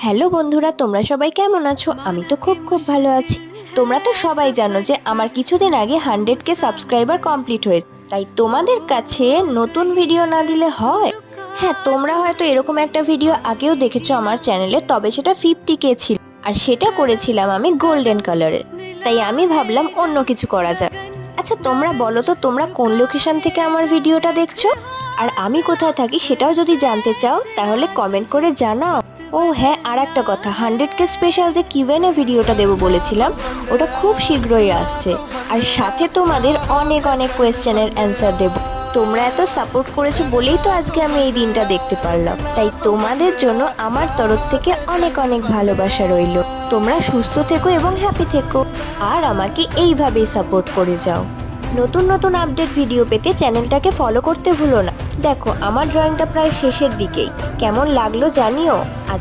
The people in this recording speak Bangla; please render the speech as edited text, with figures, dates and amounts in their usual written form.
হ্যালো বন্ধুরা, তোমরা সবাই কেমন আছো? আমি তো খুব খুব ভালো আছি। তোমরা তো সবাই জানো যে আমার কিছুদিন আগে 100K সাবস্ক্রাইবার কমপ্লিট হয়েছে। তাই তোমাদের কাছে নতুন ভিডিও না দিলে হয়? হ্যাঁ, তোমরা হয়তো এরকম একটা ভিডিও আগেও দেখেছো আমার চ্যানেলে, তবে সেটা 50K ছিল আর সেটা করেছিলাম আমি গোল্ডেন কালারের। তাই আমি ভাবলাম অন্য কিছু করা যাক। আচ্ছা, তোমরা বলো তো তোমরা কোন লোকেশন থেকে আমার ভিডিওটা দেখছো? আর আমি কোথায় থাকি সেটাও যদি জানতে চাও তাহলে কমেন্ট করে জানাও। ও হ্যাঁ, আর একটা কথা, 100K স্পেশাল যে কিউএনএ ভিডিওটা দেবো বলেছিলাম ওটা খুব শীঘ্রই আসছে। আর সাথে তোমাদের অনেক অনেক কোয়েশ্চেনের অ্যান্সার দেবো। তোমরা এত সাপোর্ট করেছো বলেই তো আজকে আমি এই দিনটা দেখতে পারলাম। তাই তোমাদের জন্য আমার তরফ থেকে অনেক অনেক ভালোবাসা রইল। তোমরা সুস্থ থেকো এবং হ্যাপি থেকো আর আমাকে এইভাবেই সাপোর্ট করে যাও। নতুন নতুন আপডেট ভিডিও পেতে চ্যানেলটাকে ফলো করতে ভুলো না। দেখো, আমার ড্রয়িংটা প্রায় শেষের দিকেই। কেমন লাগলো জানিও। আজ